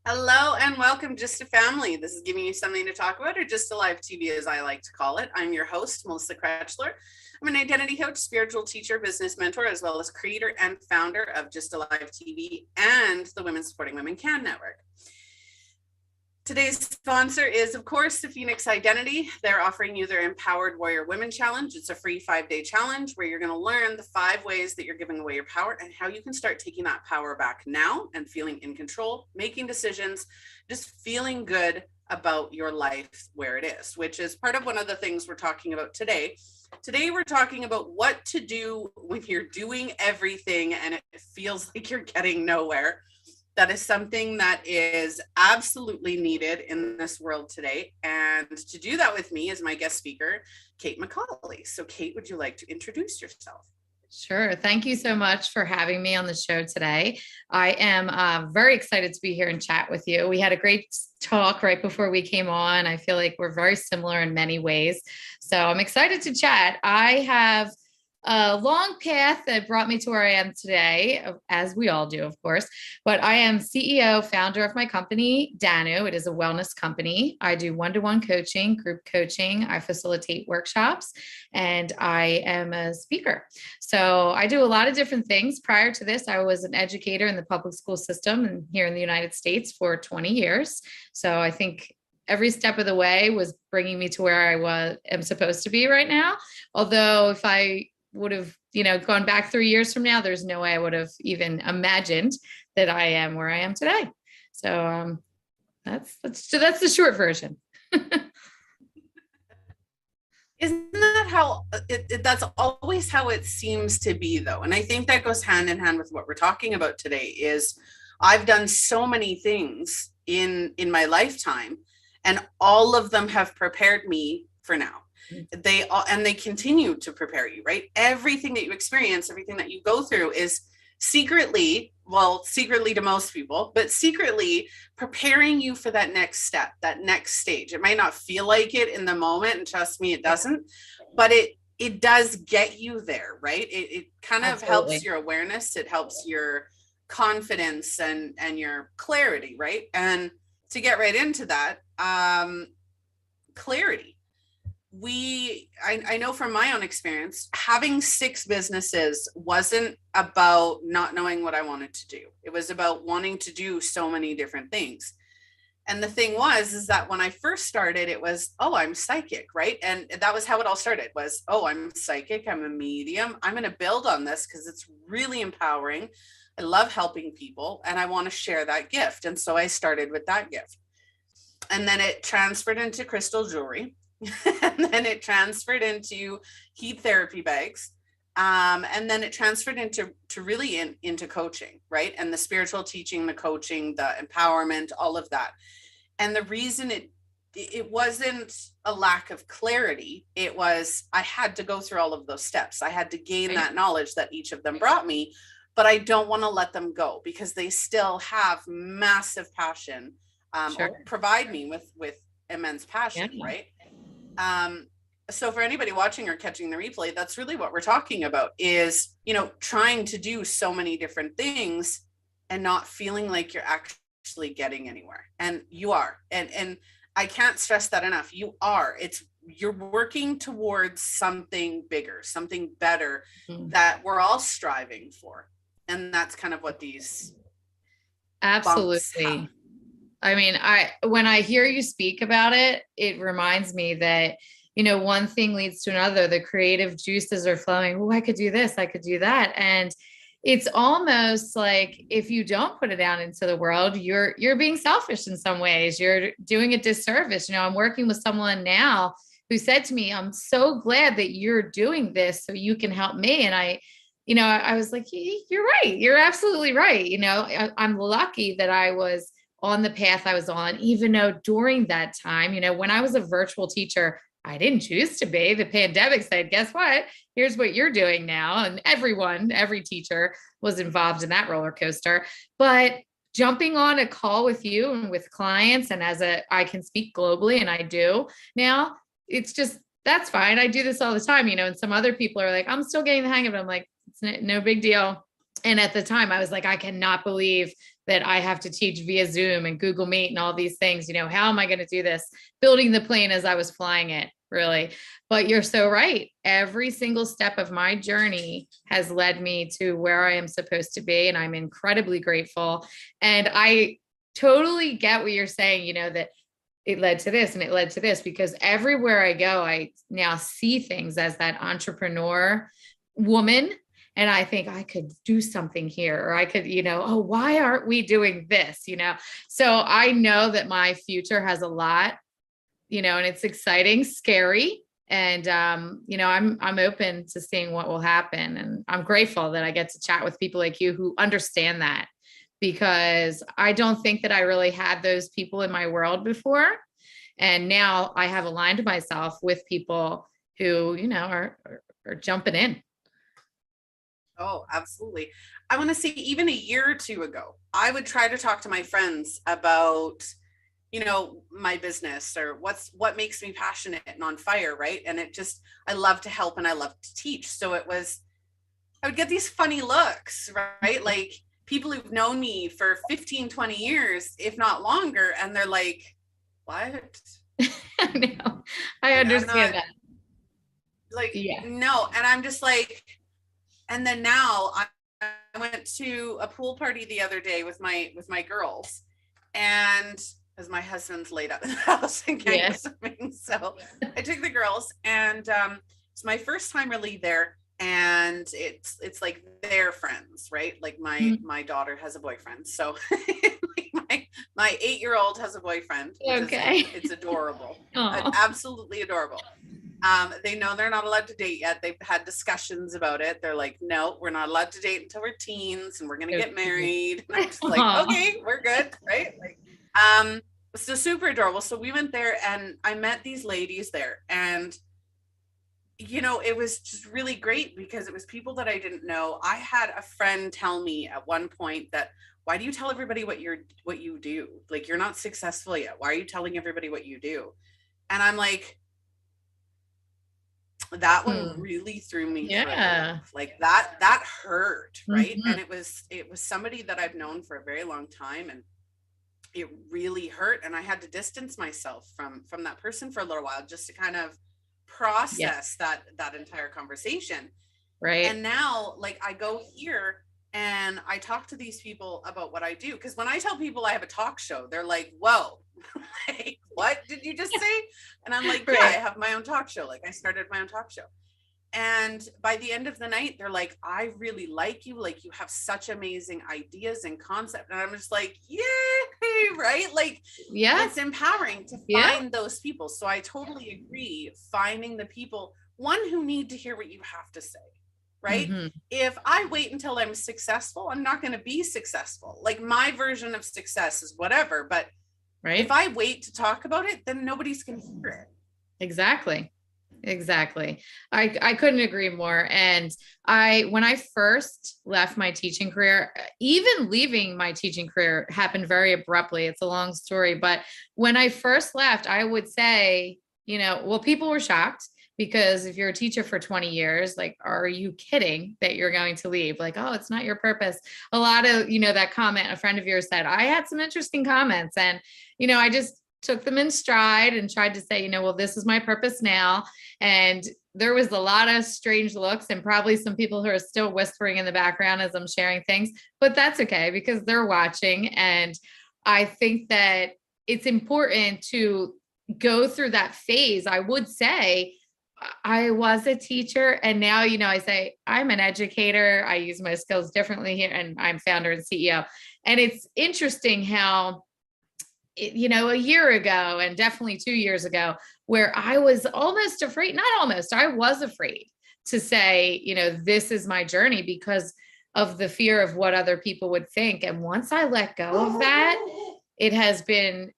Hello and welcome Just a Family. This is giving you something to talk about, or Just a Live TV as I like to call it. I'm your host, Melissa Krechler. I'm an identity coach, spiritual teacher, business mentor, as well as creator and founder of Just a Live TV and the Women Supporting Women Can Network. Today's sponsor is, of course, the Phoenix Identity. They're offering you their Empowered Warrior Women Challenge. It's a free 5-day challenge where you're going to learn the 5 ways that you're giving away your power and how you can start taking that power back now and feeling in control, making decisions, just feeling good about your life where it is, which is part of one of the things we're talking about today. Today, we're talking about what to do when you're doing everything and it feels like you're getting nowhere. That is something that is absolutely needed in this world today. And to do that with me is my guest speaker, Kate McCauley. So Kate, would you like to introduce yourself? Sure. Thank you so much for having me on the show today. I am very excited to be here and chat with you. We had a great talk right before we came on. I feel like we're very similar in many ways. So I'm excited to chat. I have a long path that brought me to where I am today, as we all do, of course. But I am CEO, founder of my company, Danu. It is a wellness company. I do one-to-one coaching, group coaching. I facilitate workshops, and I am a speaker. So I do a lot of different things. Prior to this, I was an educator in the public school system and here in the United States for 20 years. So I think every step of the way was bringing me to where I am supposed to be right now. Although if I would have, gone back 3 years from now, there's no way I would have even imagined that I am where I am today. So that's the short version. Isn't that how that's always how it seems to be, though? And I think that goes hand in hand with what we're talking about today. Is I've done so many things in my lifetime, and all of them have prepared me for now. They continue to prepare you, right? Everything that you experience, everything that you go through is secretly to most people, but secretly preparing you for that next step, that next stage. It might not feel like it in the moment, and trust me, it doesn't, but it does get you there, right? It kind of helps your awareness, it helps your confidence and your clarity, right? And to get right into that, clarity. I know from my own experience, having 6 businesses wasn't about not knowing what I wanted to do. It was about wanting to do so many different things. And the thing is that when I first started, it was, oh, I'm psychic, right? And that was how it all started was, oh, I'm psychic, I'm a medium. I'm going to build on this because it's really empowering. I love helping people and I want to share that gift. And so I started with that gift. And then it transferred into crystal jewelry. And then it transferred into heat therapy bags. And then it transferred into coaching, right? And the spiritual teaching, the coaching, the empowerment, all of that. And the reason it wasn't a lack of clarity. It was, I had to go through all of those steps. I had to gain that knowledge that each of them brought me, but I don't want to let them go because they still have massive passion, or provide me with immense passion, right? So for anybody watching or catching the replay, that's really what we're talking about is, trying to do so many different things and not feeling like you're actually getting anywhere. And you are. And I can't stress that enough. You are. You're working towards something bigger, something better that we're all striving for. And that's kind of what these absolutely. I mean, when I hear you speak about it, it reminds me that, one thing leads to another. The creative juices are flowing. Oh, I could do this. I could do that. And it's almost like if you don't put it out into the world, you're being selfish in some ways. You're doing a disservice. I'm working with someone now who said to me, I'm so glad that you're doing this so you can help me. And I was like, you're right. You're absolutely right. I'm lucky that I was on the path I was on, even though during that time, when I was a virtual teacher, I didn't choose to be. The pandemic said, guess what? Here's what you're doing now. And every teacher was involved in that roller coaster. But jumping on a call with you and with clients, and I can speak globally, and I do now, it's just, that's fine. I do this all the time, and some other people are like, I'm still getting the hang of it. I'm like, it's no big deal. And at the time I was like, I cannot believe that I have to teach via Zoom and Google Meet and all these things. How am I going to do this? Building the plane as I was flying it, really. But you're so right. Every single step of my journey has led me to where I am supposed to be. And I'm incredibly grateful. And I totally get what you're saying, that it led to this and it led to this, because everywhere I go, I now see things as that entrepreneur woman. And I think I could do something here, or I could, oh, why aren't we doing this? So I know that my future has a lot, and it's exciting, scary. And, I'm open to seeing what will happen. And I'm grateful that I get to chat with people like you who understand that, because I don't think that I really had those people in my world before. And now I have aligned myself with people who, are jumping in. Oh, absolutely. I want to say even a year or two ago, I would try to talk to my friends about, my business or what makes me passionate and on fire. Right. And I love to help and I love to teach. So I would get these funny looks, right? Like people who've known me for 15, 20 years, if not longer. And they're like, what? I know. I understand that. Like, yeah. No. And I'm just like, and then now I went to a pool party the other day with my girls, and as my husband's laid up in the house and can't go swimming. So I took the girls, and it's my first time really there. And it's like their friends, right? Like my daughter has a boyfriend. So like my 8-year-old has a boyfriend. Okay. It's adorable. Absolutely adorable. They know they're not allowed to date yet. They've had discussions about it. They're like, no, we're not allowed to date until we're teens and we're going to get married. And I'm just like, okay, we're good. Right. Like, so super adorable. So we went there and I met these ladies there, and it was just really great because it was people that I didn't know. I had a friend tell me at one point that, why do you tell everybody what you do? Like, you're not successful yet. Why are you telling everybody what you do? And I'm like, that one really threw me. Yeah. Like that hurt. Right. Mm-hmm. And it was somebody that I've known for a very long time, and it really hurt. And I had to distance myself from that person for a little while just to kind of process that entire conversation. Right. And now, like, I go here and I talk to these people about what I do. Because when I tell people I have a talk show, they're like, whoa, like, what did you just say? And I'm like, yeah, I have my own talk show. Like, I started my own talk show. And by the end of the night, they're like, I really like you. Like, you have such amazing ideas and concept. And I'm just like, yay, right? Like, it's empowering to find those people. So I totally agree. Finding the people, one, who need to hear what you have to say. Right. Mm-hmm. If I wait until I'm successful, I'm not going to be successful. Like, my version of success is whatever. But if I wait to talk about it, then nobody's going to hear it. Exactly. I couldn't agree more. And when I first left my teaching career, even leaving my teaching career happened very abruptly. It's a long story, but when I first left, I would say, people were shocked. Because if you're a teacher for 20 years, like, are you kidding that you're going to leave? Like, oh, it's not your purpose. A lot of, that comment a friend of yours said, I had some interesting comments, and, I just took them in stride and tried to say, well, this is my purpose now. And there was a lot of strange looks and probably some people who are still whispering in the background as I'm sharing things, but that's okay because they're watching. And I think that it's important to go through that phase. I would say, I was a teacher, and now, I say I'm an educator. I use my skills differently here, and I'm founder and CEO. And it's interesting how, a year ago and definitely 2 years ago, where I was almost afraid, not almost, I was afraid to say, this is my journey because of the fear of what other people would think. And once I let go of that, it has been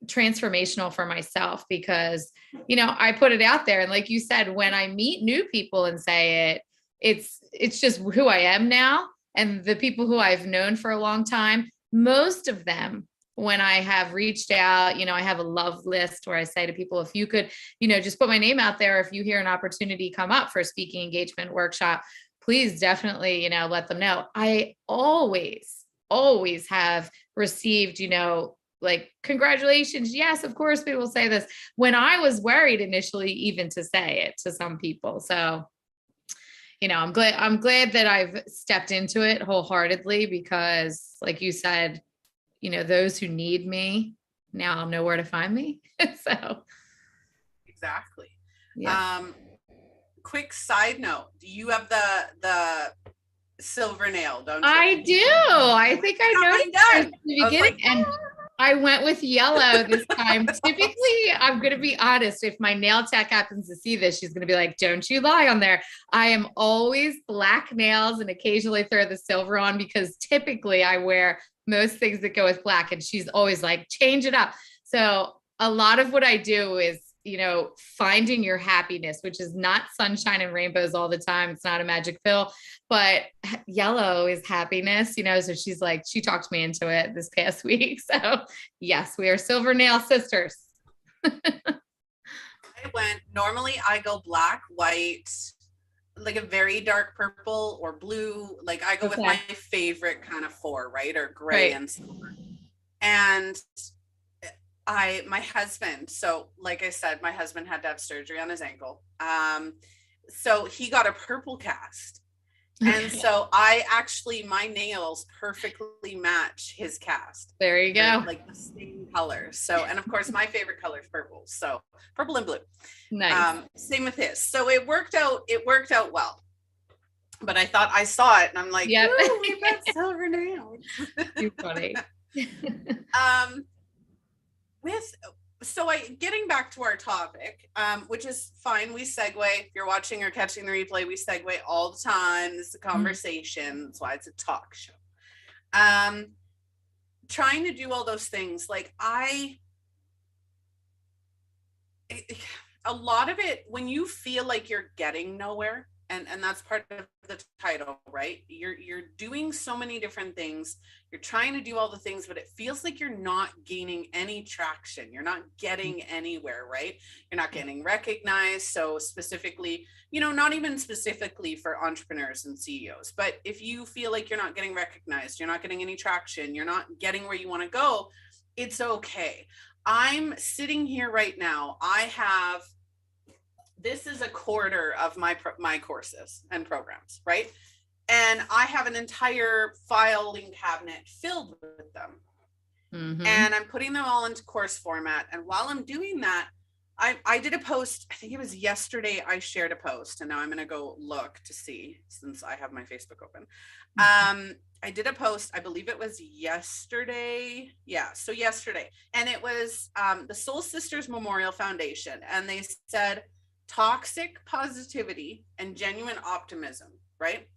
transformational for myself because, I put it out there. And like you said, when I meet new people and say it, it's just who I am now. And the people who I've known for a long time, most of them, when I have reached out, I have a love list where I say to people, if you could, just put my name out there. If you hear an opportunity come up for a speaking engagement workshop, please definitely, let them know. I always always have received, like, congratulations. Yes, of course we will say this, when I was worried initially even to say it to some people. So, I'm glad that I've stepped into it wholeheartedly, because like you said, those who need me now know where to find me. So Exactly. yeah. Quick side note, do you have the silver nail, don't you? I do. I think I noticed this in the beginning, and I went with yellow this time. Typically, I'm going to be honest. If my nail tech happens to see this, she's going to be like, don't you lie on there. I am always black nails and occasionally throw the silver on, because typically I wear most things that go with black, and she's always like, change it up. So a lot of what I do is, finding your happiness, which is not sunshine and rainbows all the time. It's not a magic pill, but yellow is happiness, so she's like, she talked me into it this past week. So yes, we are silver nail sisters. Normally I go black, white, like a very dark purple or blue. Like I go with my favorite kind of 4, right? Or gray and silver. And my husband, so like I said, my husband had to have surgery on his ankle. So he got a purple cast. And so my nails perfectly match his cast. There you go. They're like the same color. So, and of course my favorite color is purple. So purple and blue. Nice. Same with his. So it worked out well. But I thought I saw it and I'm like, yep. We've got silver nails. Too funny. Getting back to our topic, which is fine. We segue. If you're watching or catching the replay, we segue all the time. This is a conversation. That's why it's a talk show. Trying to do all those things. Like a lot of it, when you feel like you're getting nowhere, and that's part of the title, right? You're doing so many different things. You're trying to do all the things, but it feels like you're not gaining any traction. You're not getting anywhere, right? You're not getting recognized. So specifically, not even specifically for entrepreneurs and CEOs, but if you feel like you're not getting recognized, you're not getting any traction, you're not getting where you want to go, it's okay. I'm sitting here right now. This is a quarter of my courses and programs, right? And I have an entire filing cabinet filled with them. Mm-hmm. And I'm putting them all into course format. And while I'm doing that, I did a post, I think it was yesterday, I shared a post, and now I'm going to go look to see, since I have my Facebook open. I did a post, I believe it was yesterday. Yeah, so yesterday. And it was the Soul Sisters Memorial Foundation. And they said, toxic positivity and genuine optimism, right?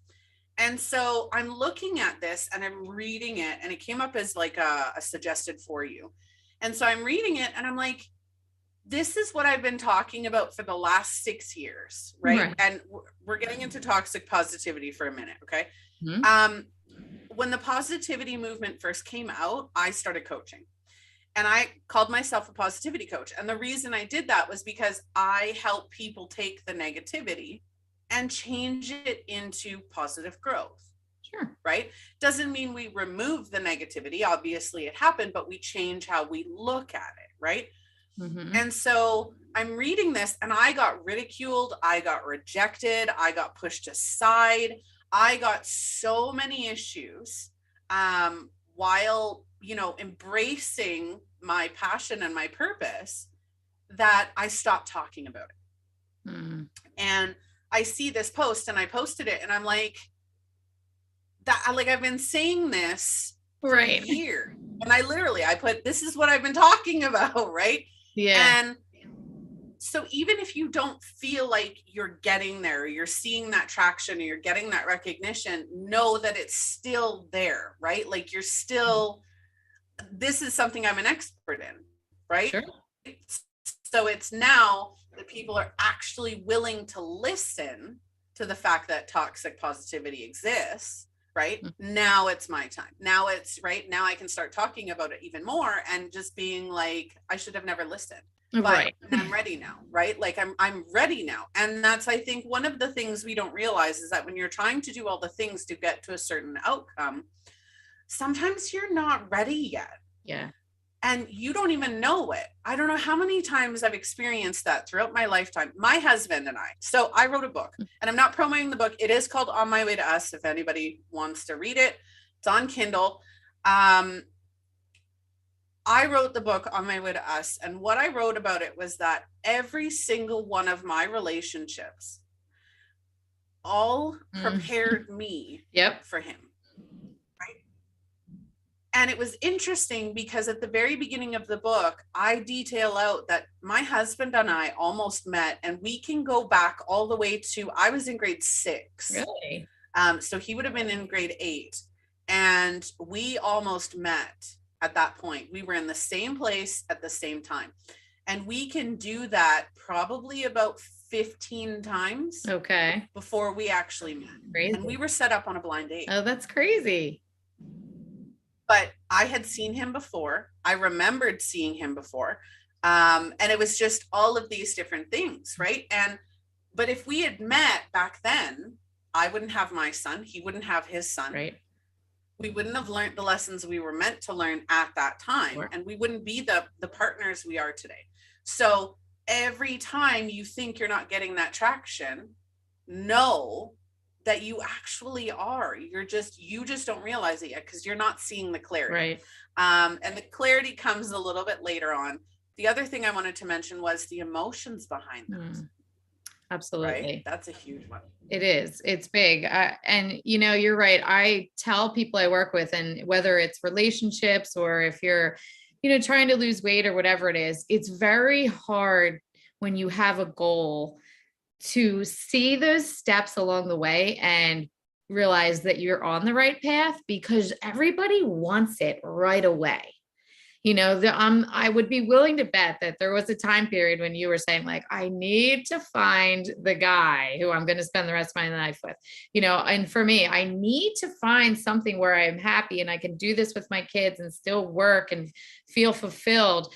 And so I'm looking at this and I'm reading it, and it came up as like a suggested for you. And so I'm reading it and I'm like, this is what I've been talking about for the last 6 years, right? And we're getting into toxic positivity for a minute, okay? Mm-hmm. When the positivity movement first came out, I started coaching. And I called myself a positivity coach. And the reason I did that was because I help people take the negativity and change it into positive growth. Sure. Right? Doesn't mean we remove the negativity. Obviously it happened, but we change how we look at it. Right? Mm-hmm. And so I'm reading this and I got ridiculed. I got rejected. I got pushed aside. I got so many issues while embracing my passion and my purpose, that I stopped talking about it. Mm. And I see this post and I posted it and I'm like, I've been saying this for a year. And I put, this is what I've been talking about. Right. Yeah. And so even if you don't feel like you're getting there, or you're seeing that traction, or you're getting that recognition, know that it's still there, right? Like you're still, this is something I'm an expert in, right? Sure. So it's now that people are actually willing to listen to the fact that toxic positivity exists, right? Mm-hmm. Now it's my time. Now it's right. Now I can start talking about it even more and just being like, I should have never listened, but I'm ready now, right? Like I'm ready now. And that's, I think, one of the things we don't realize is that when you're trying to do all the things to get to a certain outcome, sometimes you're not ready yet. Yeah. And you don't even know it. I don't know how many times I've experienced that throughout my lifetime. My husband and I. So I wrote a book, and I'm not promoting the book. It is called On My Way to Us. If anybody wants to read it, it's on Kindle. I wrote the book On My Way to Us. And what I wrote about it was that every single one of my relationships all prepared me for him. And it was interesting because at the very beginning of the book, I detail out that my husband and I almost met, and we can go back all the way to, I was in grade 6. Really? So he would have been in grade 8. And we almost met at that point. We were in the same place at the same time. And we can do that probably about 15 times. Okay. Before we actually met. Crazy. And we were set up on a blind date. Oh, that's crazy. But I had seen him before. I remembered seeing him before. And it was just all of these different things, right? But if we had met back then, I wouldn't have my son. He wouldn't have his son. Right. We wouldn't have learned the lessons we were meant to learn at that time. Sure. And we wouldn't be the partners we are today. So every time you think you're not getting that traction, know that you actually are. You just don't realize it yet because you're not seeing the clarity. Right. And the clarity comes a little bit later on. The other thing I wanted to mention was the emotions behind that. Absolutely. Right? That's a huge one. It is. It's big. And you're right. I tell people I work with, and whether it's relationships or if you're, trying to lose weight or whatever it is, it's very hard when you have a goal to see those steps along the way and realize that you're on the right path, because everybody wants it right away. I would be willing to bet that there was a time period when you were saying, like, I need to find the guy who I'm going to spend the rest of my life with, and for me, I need to find something where I'm happy and I can do this with my kids and still work and feel fulfilled.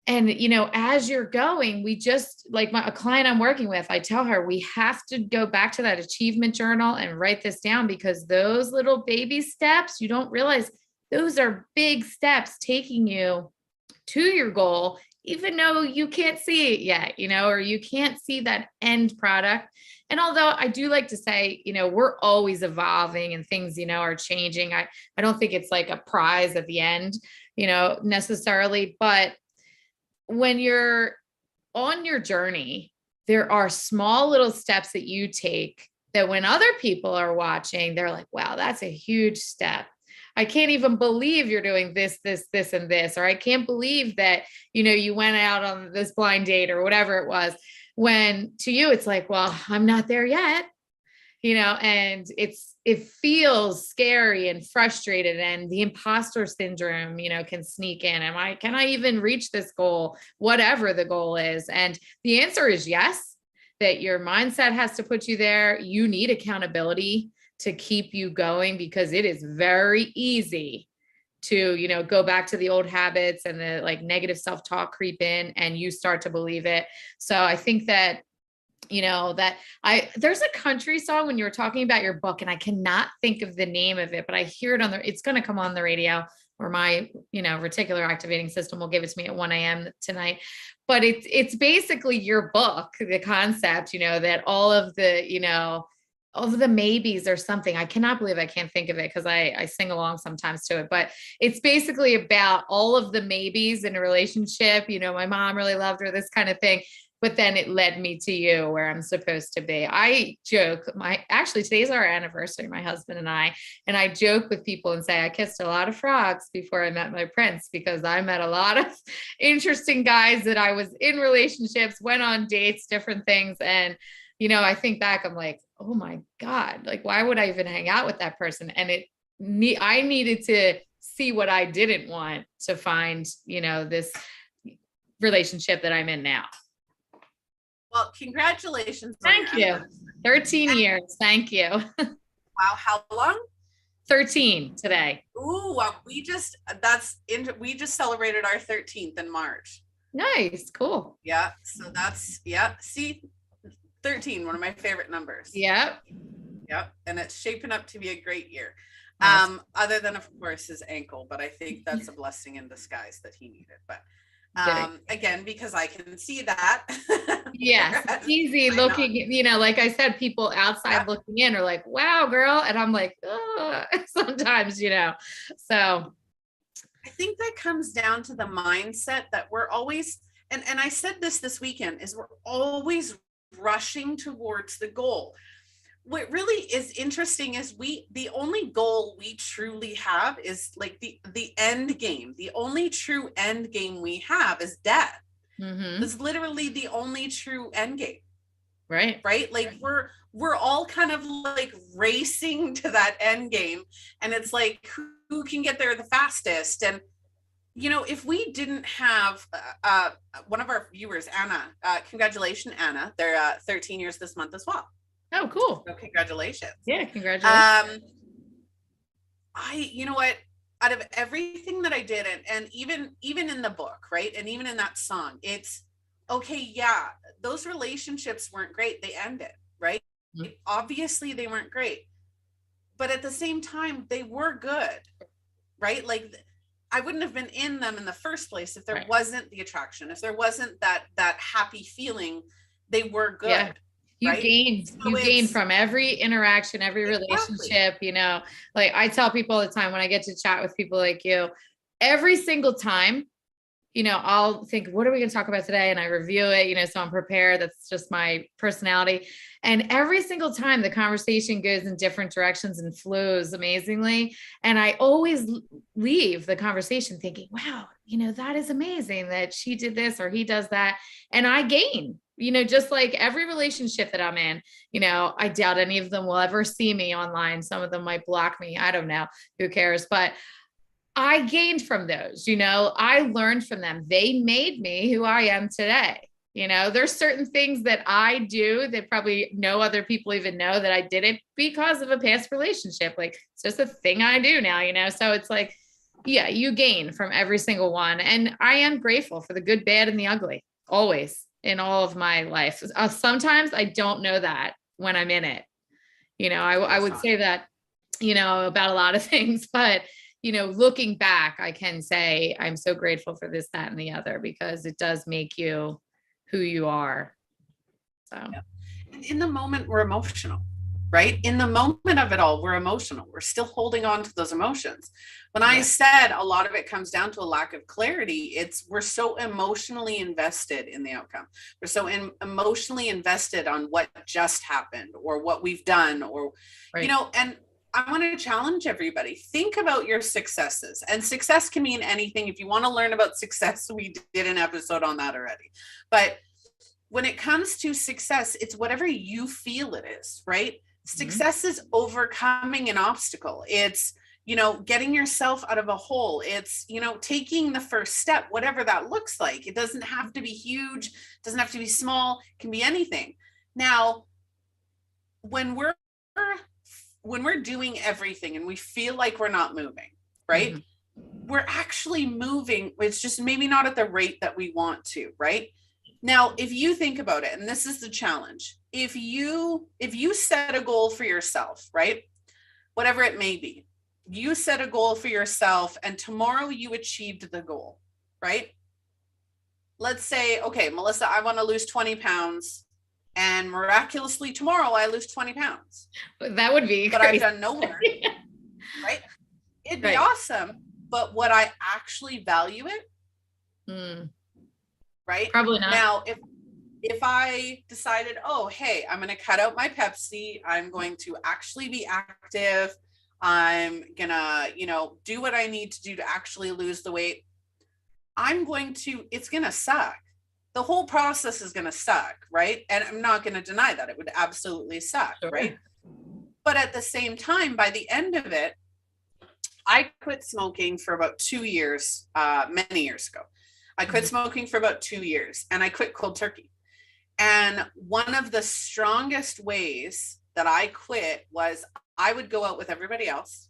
And, as you're going, we just, like a client I'm working with, I tell her, we have to go back to that achievement journal and write this down, because those little baby steps, you don't realize those are big steps taking you to your goal, even though you can't see it yet, or you can't see that end product. And although I do like to say, we're always evolving and things, are changing. I don't think it's like a prize at the end, necessarily, but when you're on your journey, there are small little steps that you take that when other people are watching, they're like, wow, that's a huge step. I can't even believe you're doing this, this, this, and this, or I can't believe that, you went out on this blind date or whatever it was. When to you, it's like, well, I'm not there yet, and it feels scary and frustrated, and the imposter syndrome, can sneak in. Can I even reach this goal, whatever the goal is? And the answer is yes, that your mindset has to put you there. You need accountability to keep you going, because it is very easy to, go back to the old habits and the negative self-talk creep in, and you start to believe it. So I think that, there's a country song when you were talking about your book, and I cannot think of the name of it, but I hear it it's going to come on the radio, or my, reticular activating system will give it to me at 1 a.m. tonight. But it's basically your book, the concept, that all of the maybes or something. I cannot believe I can't think of it, because I sing along sometimes to it, but it's basically about all of the maybes in a relationship. My mom really loved her, this kind of thing. But then it led me to you, where I'm supposed to be. I joke, today's our anniversary, my husband and I joke with people and say, I kissed a lot of frogs before I met my prince, because I met a lot of interesting guys that I was in relationships, went on dates, different things. And, I think back, I'm like, oh my God, why would I even hang out with that person? And I needed to see what I didn't want to find, this relationship that I'm in now. Well, congratulations. Thank you. 13 years. Thank you. Wow. How long? 13 today. Ooh, well, we just celebrated our 13th in March. Nice. Cool. Yeah. So see, 13, one of my favorite numbers. Yep. Yep. And it's shaping up to be a great year. Awesome. Other than of course his ankle, but I think that's a blessing in disguise that he needed. But There. again, because I can see that. Yes, it's easy I'm not. looking, like I said, people outside looking in are like, wow, girl. And I'm like, sometimes, so. I think that comes down to the mindset that we're always, and I said this weekend, is we're always rushing towards the goal. What really is interesting is the only goal we truly have is like the end game. The only true end game we have is death. That's literally the only true end game. Right. Like we're all kind of like racing to that end game, and it's like who can get there the fastest. And if we didn't have one of our viewers, Anna, congratulations, Anna, they're 13 years this month as well. Oh, cool. So congratulations. Yeah, congratulations. You know what, out of everything that I did, and even in the book, right, and even in that song, it's okay, yeah, those relationships weren't great, they ended, right? Obviously they weren't great, but at the same time they were good, right? Like I wouldn't have been in them in the first place if there wasn't the attraction, if there wasn't that happy feeling. They were good. Yeah. You gained from every interaction, every relationship, like I tell people all the time when I get to chat with people like you, every single time, I'll think, what are we going to talk about today? And I review it, so I'm prepared. That's just my personality. And every single time the conversation goes in different directions and flows amazingly. And I always leave the conversation thinking, wow, that is amazing that she did this or he does that. And I gain, just like every relationship that I'm in, I doubt any of them will ever see me online. Some of them might block me. I don't know, who cares? But I gained from those, I learned from them. They made me who I am today. There's certain things that I do that probably no other people even know that I did it because of a past relationship. Like it's just a thing I do now, so it's like, yeah, you gain from every single one. And I am grateful for the good, bad, and the ugly, always in all of my life. Sometimes I don't know that when I'm in it, I would say that, about a lot of things, but looking back, I can say I'm so grateful for this, that, and the other, because it does make you who you are. So in the moment, we're emotional, right? In the moment of it all, we're emotional. We're still holding on to those emotions. When I said a lot of it comes down to a lack of clarity, we're so emotionally invested in the outcome. We're so emotionally invested on what just happened or what we've done, or, and I want to challenge everybody. Think about your successes, and success can mean anything. If you want to learn about success, we did an episode on that already. But when it comes to success, it's whatever you feel it is, right? Success is overcoming an obstacle. It's, getting yourself out of a hole. It's, taking the first step, whatever that looks like. It doesn't have to be huge. It doesn't have to be small. It can be anything. Now, when we're doing everything and we feel like we're not moving, right? We're actually moving. It's just maybe not at the rate that we want to, right? Now, if you think about it, and this is the challenge, if you set a goal for yourself, right? Whatever it may be, you set a goal for yourself and tomorrow you achieved the goal, right? Let's say, okay, Melissa, I want to lose 20 pounds. And miraculously tomorrow I lose 20 pounds. That would be but crazy. I've done no work, right? It'd be awesome. But would I actually value it? Right? Probably not. Now, if I decided, oh, hey, I'm going to cut out my Pepsi, I'm going to actually be active, I'm going to, do what I need to do to actually lose the weight, it's going to suck. The whole process is going to suck, right? And I'm not going to deny that it would absolutely suck, right? But at the same time, by the end of it, I quit smoking for about 2 years, many years ago. I quit smoking for about 2 years, and I quit cold turkey. And one of the strongest ways that I quit was I would go out with everybody else.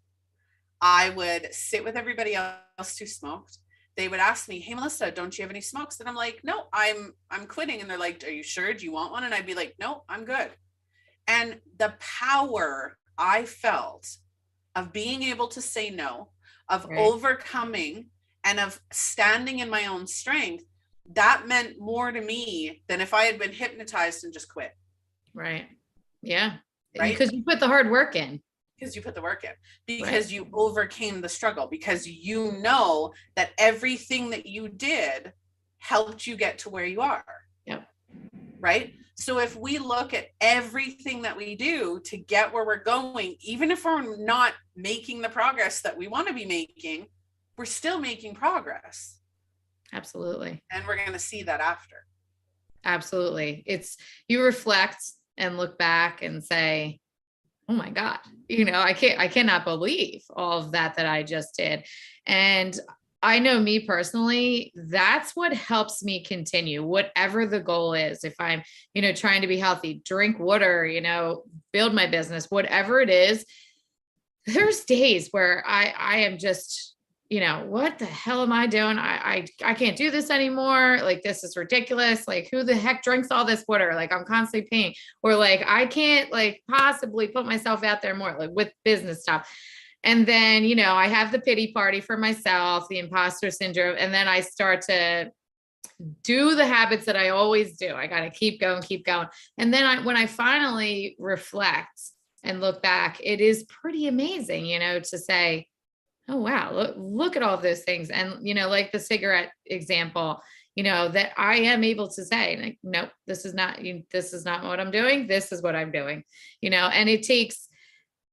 I would sit with everybody else who smoked. They would ask me, hey, Melissa, don't you have any smokes? And I'm like, no, I'm quitting. And they're like, are you sure? Do you want one? And I'd be like, no, I'm good. And the power I felt of being able to say no, of Right. overcoming, and of standing in my own strength, that meant more to me than if I had been hypnotized and just quit. Right. Yeah. Right. Because you put the hard work in. Because you put the work in, Right. because you overcame the struggle, because you know that everything that you did helped you get to where you are. Yep. Right. So if we look at everything that we do to get where we're going, even if we're not making the progress that we want to be making, we're still making progress. Absolutely. And we're going to see that after. Absolutely. It's, you reflect and look back and say, oh my God, I cannot believe all of that I just did. And I know me personally, that's what helps me continue, whatever the goal is. If I'm, trying to be healthy, drink water, build my business, whatever it is, there's days where I am just, what the hell am I doing? I can't do this anymore. Like, this is ridiculous. Like, who the heck drinks all this water? Like, I'm constantly peeing, or like, I can't like possibly put myself out there more, like with business stuff. And then, I have the pity party for myself, the imposter syndrome. And then I start to do the habits that I always do. I got to keep going, keep going. And then when I finally reflect and look back, it is pretty amazing, to say, oh, wow, look at all of those things. And, like the cigarette example, that I am able to say, like, nope, this is not what I'm doing. This is what I'm doing, and it takes,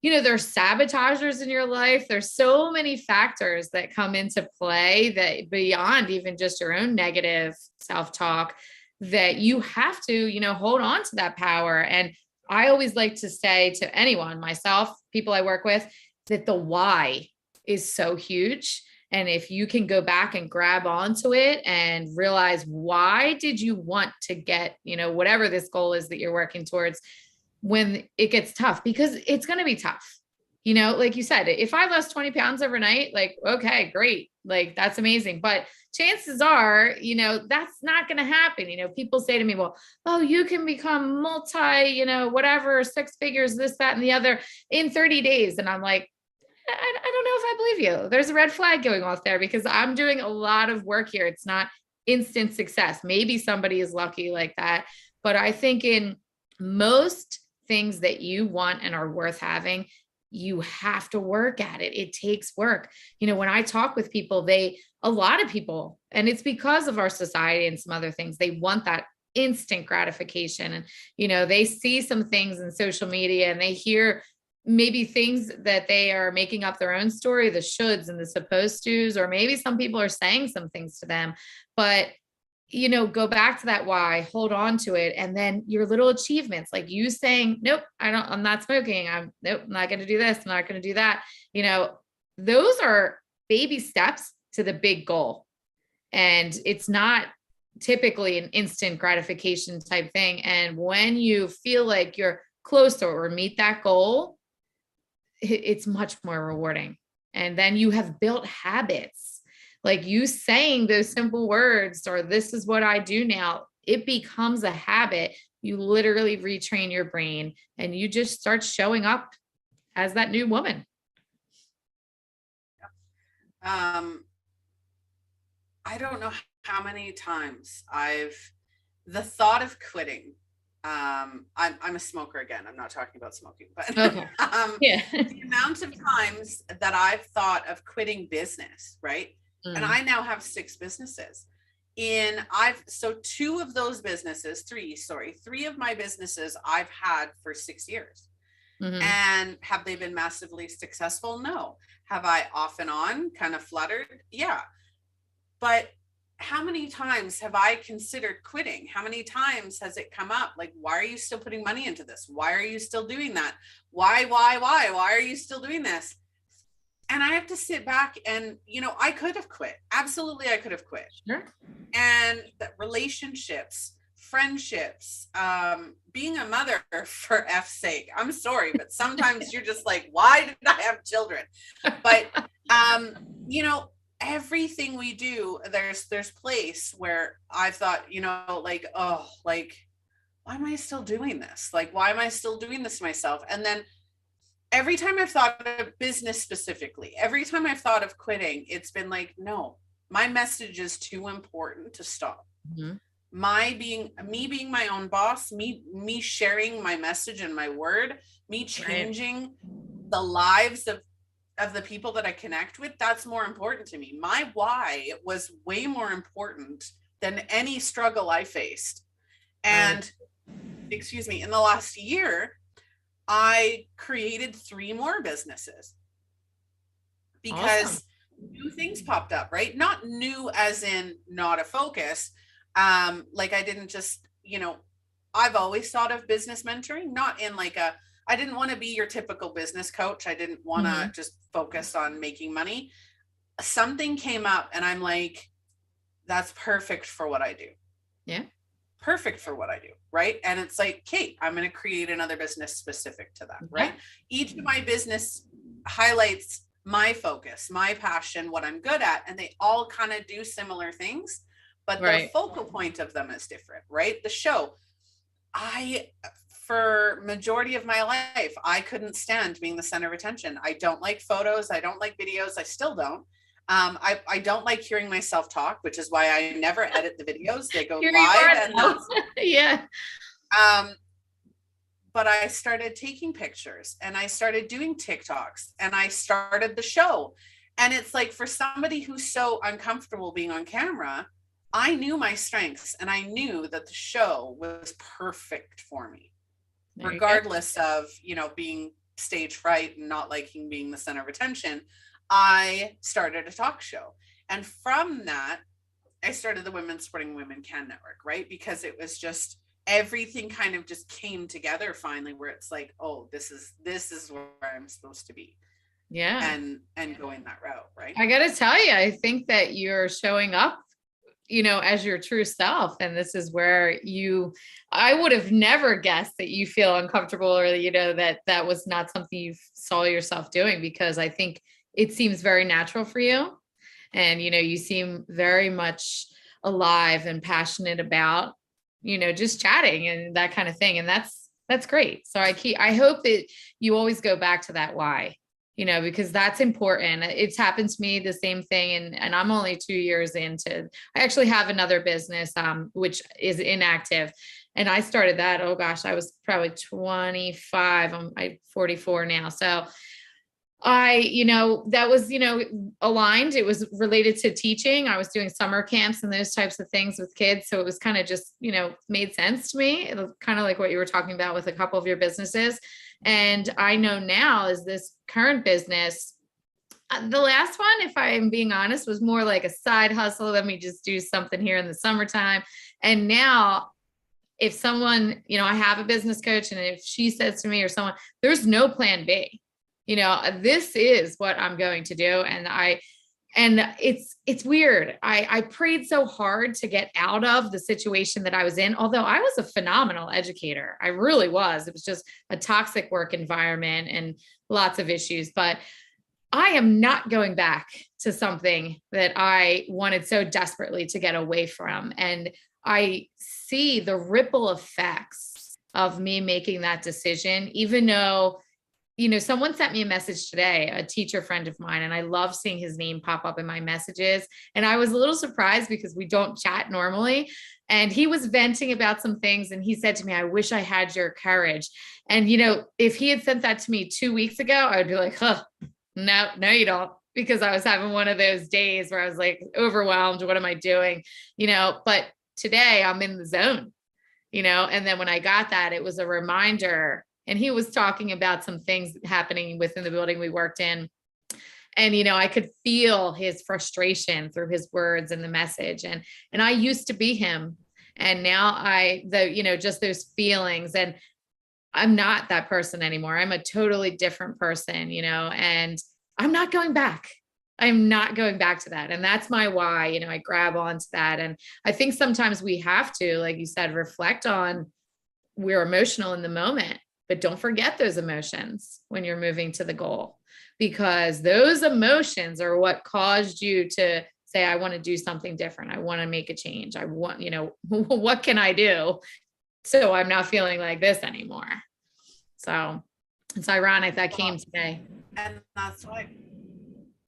there's sabotagers in your life. There's so many factors that come into play that beyond even just your own negative self-talk, that you have to, hold on to that power. And I always like to say to anyone, myself, people I work with, that the why is so huge. And if you can go back and grab onto it and realize, why did you want to get, whatever this goal is that you're working towards, when it gets tough, because it's going to be tough. Like you said, if I lost 20 pounds overnight, like, okay, great. Like, that's amazing. But chances are, that's not going to happen. People say to me, well, oh, you can become multi, whatever, 6 figures, this, that, and the other in 30 days. And I'm like, I don't know if I believe you. There's a red flag going off there, because I'm doing a lot of work here. It's not instant success. Maybe somebody is lucky like that. But I think in most things that you want and are worth having, you have to work at it. It takes work. When I talk with people, a lot of people, and it's because of our society and some other things, they want that instant gratification. And, they see some things in social media and they hear maybe things that they are making up their own story, the shoulds and the supposed tos, or maybe some people are saying some things to them, but go back to that why, hold on to it. And then your little achievements, like you saying, nope, I'm not smoking. I'm not going to do this. I'm not going to do that. Those are baby steps to the big goal. And it's not typically an instant gratification type thing. And when you feel like you're close to or meet that goal, it's much more rewarding. And then you have built habits, like you saying those simple words, or this is what I do now. It becomes a habit. You literally retrain your brain and you just start showing up as that new woman. I don't know how many times the thought of quitting, I'm a smoker again. I'm not talking about smoking, but okay. Yeah. The amount of times that I've thought of quitting business, right? And I now have 6 businesses. So 2 of those businesses, 3 of my businesses I've had for 6 years. Mm-hmm. And have they been massively successful? No. Have I off and on kind of fluttered? Yeah. But how many times have I considered quitting? How many times has it come up? Like, why are you still putting money into this? Why are you still doing that? Why are you still doing this? And I have to sit back and, I could have quit. Absolutely. I could have quit. Sure. And the relationships, friendships, being a mother, for F's sake, I'm sorry, but sometimes you're just like, why did I have children? But, everything we do, there's place where I thought, like, oh, like, why am I still doing this? Like, why am I still doing this to myself? And then every time I've thought of business specifically, every time I've thought of quitting, it's been like, no, my message is too important to stop. Mm-hmm. Me being my own boss, me sharing my message and my word, me changing the lives of the people that I connect with, that's more important to me. My why was way more important than any struggle I faced. And excuse me, in the last year, I created 3 more businesses because new things popped up, right? Not new as in not a focus. Like I didn't just, I've always thought of business mentoring, not in like I didn't want to be your typical business coach. I didn't want to just focus on making money. Something came up and I'm like, that's perfect for what I do. Yeah. Perfect for what I do. Right. And it's like, Kate, I'm going to create another business specific to that. Right. Each of my business highlights my focus, my passion, what I'm good at. And they all kind of do similar things, but the focal point of them is different. Right. The show, for majority of my life, I couldn't stand being the center of attention. I don't like photos. I don't like videos. I still don't. I don't like hearing myself talk, which is why I never edit the videos. They go live. And yeah. But I started taking pictures and I started doing TikToks and I started the show. And it's like, for somebody who's so uncomfortable being on camera, I knew my strengths and I knew that the show was perfect for me. Regardless of, being stage fright and not liking being the center of attention, I started a talk show. And from that, I started the Women's Supporting Women Can Network, right? Because it was just, everything kind of just came together finally, where it's like, oh, this is where I'm supposed to be. Yeah. And going that route, right? I got to tell you, I think that you're showing up as your true self. And this is where I would have never guessed that you feel uncomfortable or, that was not something you saw yourself doing, because I think it seems very natural for you. And, you seem very much alive and passionate about, just chatting and that kind of thing. And that's great. So I hope that you always go back to that why, because that's important. It's happened to me, the same thing. And I'm only 2 years into, I actually have another business, which is inactive. And I started that, oh gosh, I was probably 25. I'm 44 now. So that was, aligned. It was related to teaching. I was doing summer camps and those types of things with kids. So it was kind of just, made sense to me. It was kind of like what you were talking about with a couple of your businesses. And I know now is this current business, the last one, if I'm being honest, was more like a side hustle. Let me just do something here in the summertime. And now if someone, I have a business coach, and if she says to me or someone, there's no plan B, this is what I'm going to do. And it's weird. I prayed so hard to get out of the situation that I was in, although I was a phenomenal educator. I really was. It was just a toxic work environment and lots of issues, but I am not going back to something that I wanted so desperately to get away from. And I see the ripple effects of me making that decision, even though someone sent me a message today, a teacher friend of mine, and I love seeing his name pop up in my messages. And I was a little surprised because we don't chat normally. And he was venting about some things. And he said to me, I wish I had your courage. And, if he had sent that to me 2 weeks ago, I would be like, no, you don't. Because I was having one of those days where I was like overwhelmed. What am I doing? But today I'm in the zone, and then when I got that, it was a reminder. And he was talking about some things happening within the building we worked in. And, I could feel his frustration through his words and the message. And I used to be him. And now just those feelings, and I'm not that person anymore. I'm a totally different person, and I'm not going back. I'm not going back to that. And that's my why, I grab onto that. And I think sometimes we have to, like you said, reflect on, we're emotional in the moment. But don't forget those emotions when you're moving to the goal, because those emotions are what caused you to say, I want to do something different. I want to make a change. I want, what can I do so I'm not feeling like this anymore? So It's ironic that Well, came today. and that's why,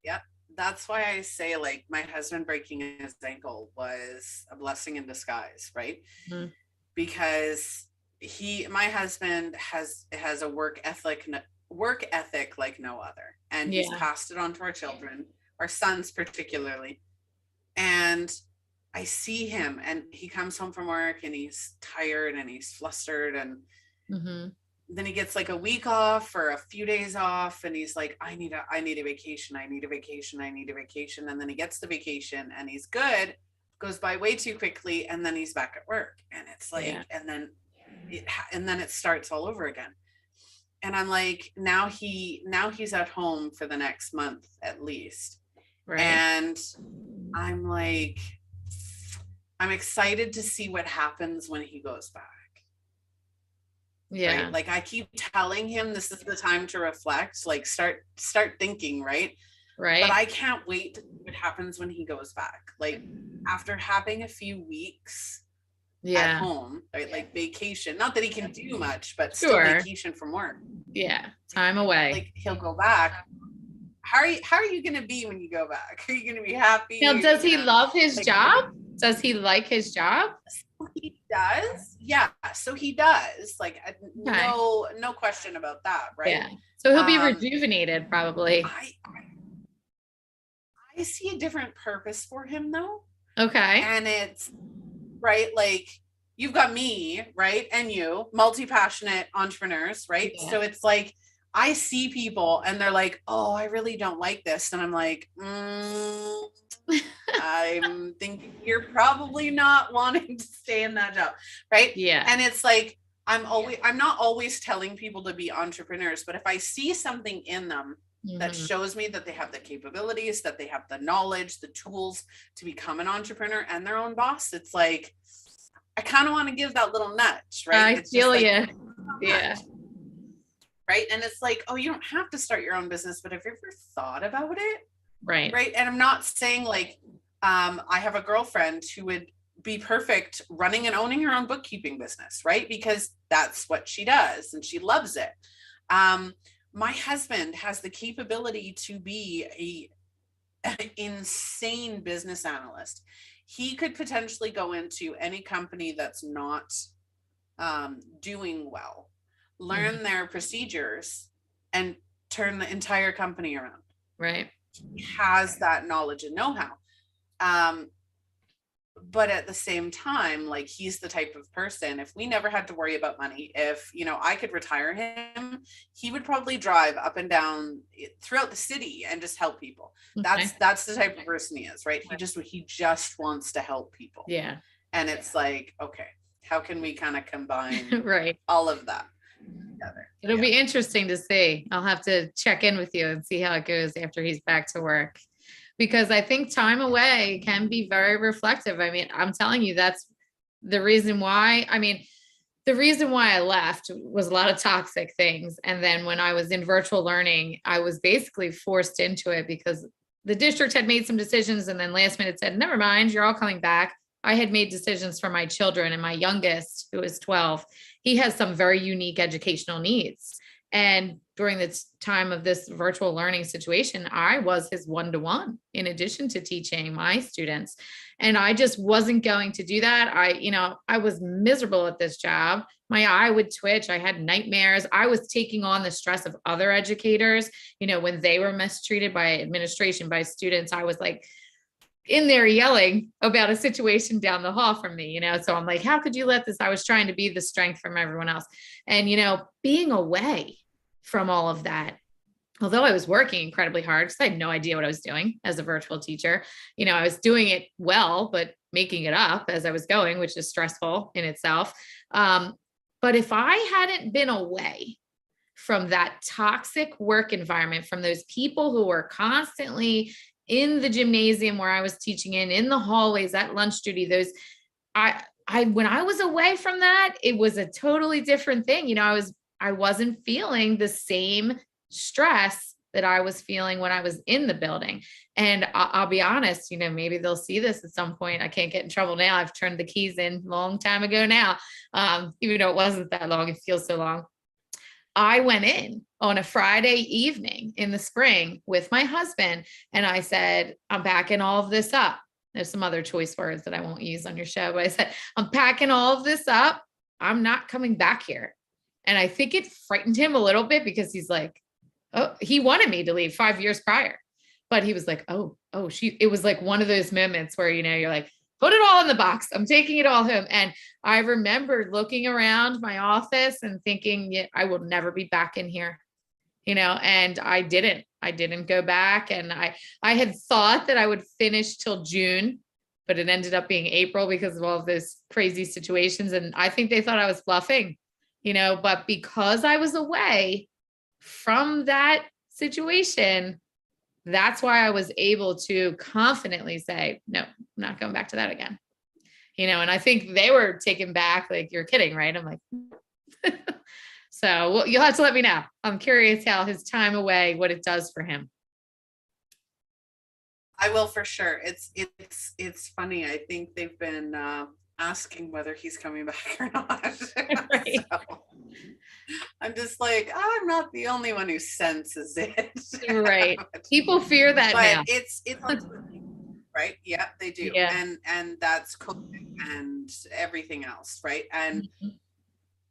yeah, that's why I say like my husband breaking his ankle was a blessing in disguise, right? Mhm. Because my husband has a work ethic like no other, and he's Yeah. passed it on to our children, our sons particularly. And I see him, and he comes home from work and he's tired and he's flustered, and Mm-hmm. then he gets like a week off or a few days off, and he's like, I need a vacation, I need a vacation, I need a vacation. And then he gets the vacation and he's good, goes by way too quickly, and then he's back at work, and it's like, Yeah. and then it starts all over again. And I'm like, now he's at home for the next month at least. Right. And I'm like, I'm excited to see what happens when he goes back. Yeah. Right, like I keep telling him this is the time to reflect, like start thinking, right? But Right. I can't wait to see what happens when he goes back, like after having a few weeks at Yeah. home, right? Like vacation, not that he can do much, but still Sure. vacation from work. Yeah. Time away. Like he'll go back. How are you going to be when you go back? Are you going to be happy? Now, does he love his like, job? Does he like his job? he does, yeah, so he does, like Okay. no question about that, right? Yeah. So he'll be rejuvenated probably. I see a different purpose for him though. Okay. And it's right, like you've got me, right? And you, multi-passionate entrepreneurs, right? Yeah. So it's like I see people and they're like, oh, I really don't like this. And I'm like, I'm thinking you're probably not wanting to stay in that job, right? Yeah. And it's like, I'm not always telling people to be entrepreneurs, but if I see something in them that shows me that they have the capabilities, that they have the knowledge, the tools to become an entrepreneur and their own boss, it's like, I kind of want to give that little nudge, right? I feel you. Yeah. Right. And it's like, oh, you don't have to start your own business, but have you ever thought about it? Right. Right. And I'm not saying like, I have a girlfriend who would be perfect running and owning her own bookkeeping business, right? Because that's what she does and she loves it. My husband has the capability to be an insane business analyst. He could potentially go into any company that's not doing well, learn their procedures, and turn the entire company around. Right. He has that knowledge and know-how. But at the same time, like he's the type of person, if we never had to worry about money, if, I could retire him, he would probably drive up and down throughout the city and just help people. Okay. That's the type of person he is, right? He just wants to help people. Yeah. And it's like, okay, how can we kind of combine right. all of that together? It'll be interesting to see. I'll have to check in with you and see how it goes after he's back to work. Because I think time away can be very reflective. I mean, I'm telling you, that's the reason why. I mean, the reason why I left was a lot of toxic things. And then when I was in virtual learning, I was basically forced into it because the district had made some decisions and then last minute said, never mind, you're all coming back. I had made decisions for my children, and my youngest, who is 12, he has some very unique educational needs. And during the time of this virtual learning situation, I was his one-to-one in addition to teaching my students. And I just wasn't going to do that. I was miserable at this job. My eye would twitch. I had nightmares. I was taking on the stress of other educators. When they were mistreated by administration, by students, I was like in there yelling about a situation down the hall from me, so I'm like, how could you let this? I was trying to be the strength from everyone else. And, being away from all of that, although I was working incredibly hard because I had no idea what I was doing as a virtual teacher, I was doing it well, but making it up as I was going, which is stressful in itself. But if I hadn't been away from that toxic work environment, from those people who were constantly in the gymnasium where I was teaching in the hallways at lunch duty, when I was away from that, it was a totally different thing. I wasn't feeling the same stress that I was feeling when I was in the building. And I'll be honest, maybe they'll see this at some point. I can't get in trouble now. I've turned the keys in a long time ago now. Even though it wasn't that long, it feels so long. I went in on a Friday evening in the spring with my husband and I said, I'm packing all of this up. There's some other choice words that I won't use on your show, but I said, I'm packing all of this up. I'm not coming back here. And I think it frightened him a little bit because he's like, oh, he wanted me to leave 5 years prior, but he was like, it was like one of those moments where, you're like, put it all in the box. I'm taking it all home. And I remember looking around my office and thinking, yeah, I will never be back in here, and I didn't go back. And I had thought that I would finish till June, but it ended up being April because of all of those crazy situations. And I think they thought I was bluffing, but because I was away from that situation, that's why I was able to confidently say, no, I'm not going back to that again. And I think they were taken back, like, you're kidding, right? I'm like, so well, you'll have to let me know. I'm curious how his time away, what it does for him. I will for sure. It's funny. I think they've been asking whether he's coming back or not. Right. So, I'm just like, I'm not the only one who senses it. Right. People fear that but now. It's right. Yeah, they do. Yeah. And that's COVID and everything else. Right. And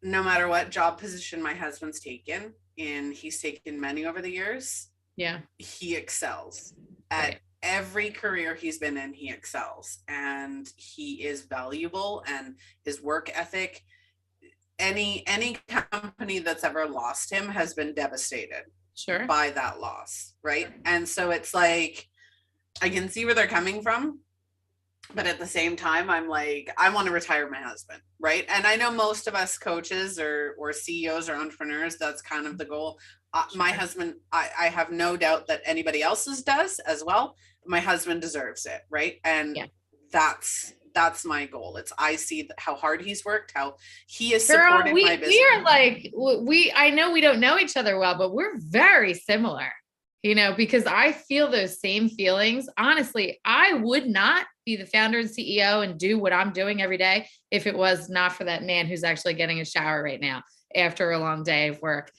no matter what job position my husband's taken, and he's taken many over the years. Yeah. He excels at every career he's been in. He excels and he is valuable, and his work ethic, any company that's ever lost him has been devastated by that loss. Right. And so it's like, I can see where they're coming from, but at the same time, I'm like, I want to retire my husband. Right. And I know most of us coaches or CEOs or entrepreneurs, that's kind of the goal. My husband, I have no doubt that anybody else's does as well. My husband deserves it. Right. And that's my goal. I see how hard he's worked, how he has supported my business. We are like, I know we don't know each other well, but we're very similar, because I feel those same feelings. Honestly, I would not be the founder and CEO and do what I'm doing every day if it was not for that man who's actually getting a shower right now after a long day of work.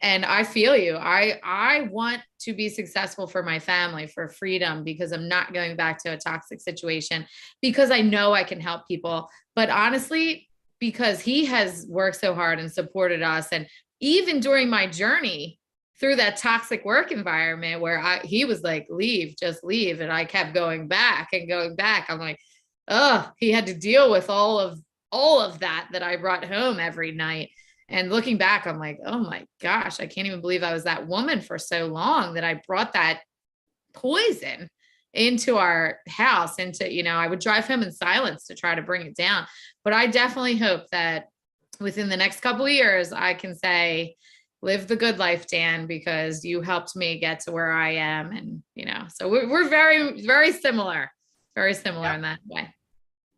And I feel you. I want to be successful for my family, for freedom, because I'm not going back to a toxic situation, because I know I can help people. But honestly, because he has worked so hard and supported us. And even during my journey through that toxic work environment where he was like, leave, just leave. And I kept going back and going back. I'm like, oh, he had to deal with all of that I brought home every night. And looking back, I'm like, oh my gosh, I can't even believe I was that woman for so long, that I brought that poison into our house, I would drive him in silence to try to bring it down. But I definitely hope that within the next couple of years, I can say, live the good life, Dan, because you helped me get to where I am. And, so we're very, very similar in that way.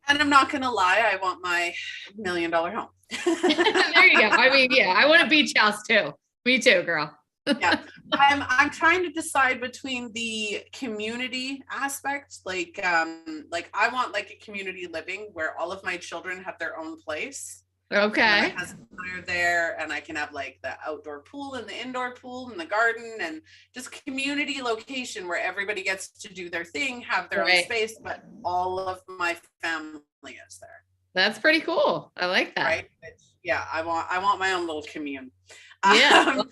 And I'm not going to lie, I want my $1 million home. There you go. I mean, yeah, I want a beach house too. Me too, girl. Yeah. I'm trying to decide between the community aspect, like I want like a community living where all of my children have their own place. Okay. My husband and I are there, and I can have like the outdoor pool and the indoor pool and the garden, and just community location where everybody gets to do their thing, have their own space, but all of my family is there. That's pretty cool. I like that. Right? Yeah, I want my own little commune. Yeah.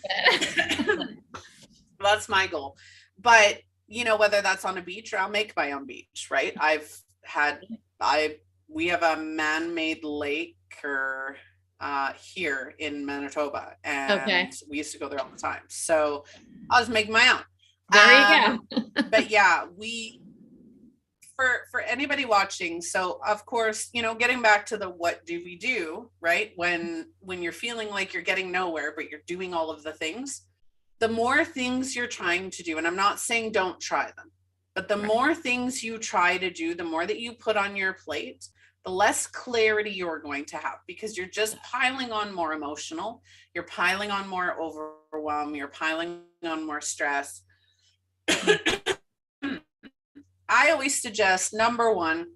That's my goal. But whether that's on a beach or I'll make my own beach, right? We have a man-made lake here in Manitoba, and we used to go there all the time. So I'll just make my own. There you go. But yeah, for anybody watching, so of course, getting back to the what do we do, right? When you're feeling like you're getting nowhere, but you're doing all of the things, the more things you're trying to do, and I'm not saying don't try them, but the more things you try to do, the more that you put on your plate, the less clarity you're going to have, because you're just piling on more emotional, you're piling on more overwhelm, you're piling on more stress. I always suggest, number one,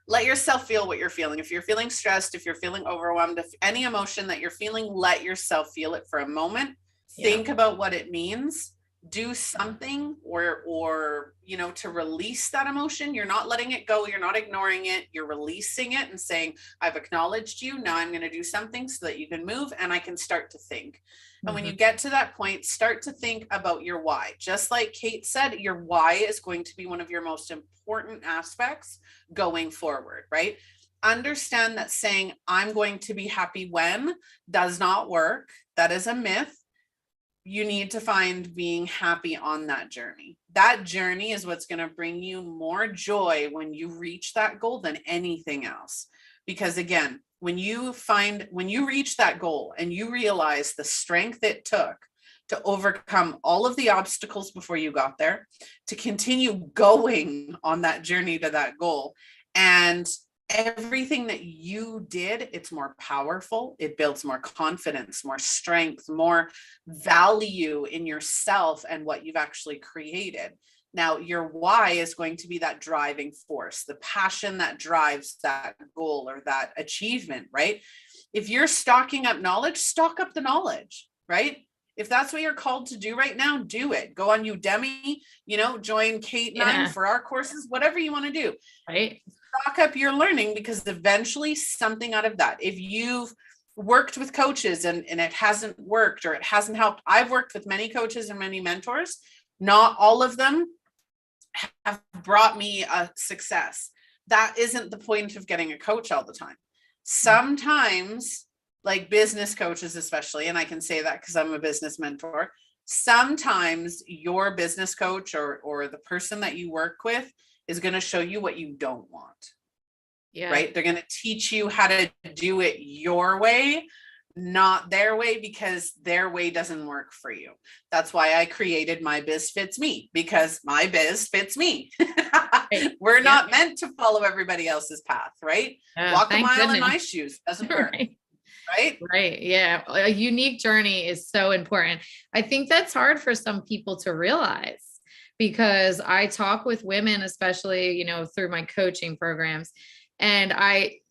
let yourself feel what you're feeling. If you're feeling stressed, if you're feeling overwhelmed, if any emotion that you're feeling, let yourself feel it for a moment. Think about what it means. Do something or to release that emotion. You're not letting it go. You're not ignoring it. You're releasing it and saying, I've acknowledged you. Now I'm going to do something so that you can move and I can start to think. And when you get to that point, start to think about your why. Just like Kate said, your why is going to be one of your most important aspects going forward, right? Understand that saying, I'm going to be happy when does not work. That is a myth. You need to find being happy on that journey. That journey is what's going to bring you more joy when you reach that goal than anything else. Because again, when you reach that goal and you realize the strength it took to overcome all of the obstacles before you got there, to continue going on that journey to that goal, and everything that you did, it's more powerful. It builds more confidence, more strength, more value in yourself and what you've actually created. Now, your why is going to be that driving force, the passion that drives that goal or that achievement, right? If you're stocking up knowledge, stock up the knowledge, right? If that's what you're called to do right now, do it. Go on Udemy, join Kate and I for our courses, whatever you want to do. Right. Stock up your learning, because eventually something out of that, if you've worked with coaches and it hasn't worked or it hasn't helped, I've worked with many coaches and many mentors. Not all of them have brought me a success. That isn't the point of getting a coach all the time. Sometimes, like business coaches especially, and I can say that because I'm a business mentor, sometimes your business coach or the person that you work with is going to show you what you don't want. Yeah. Right? They're going to teach you how to do it your way, not their way, because their way doesn't work for you. That's why I created My Biz Fits Me, because my biz fits me. We're not meant to follow everybody else's path, right? Walk a mile in my shoes. Doesn't work. Right. Yeah. A unique journey is so important. I think that's hard for some people to realize, because I talk with women, especially, through my coaching programs, and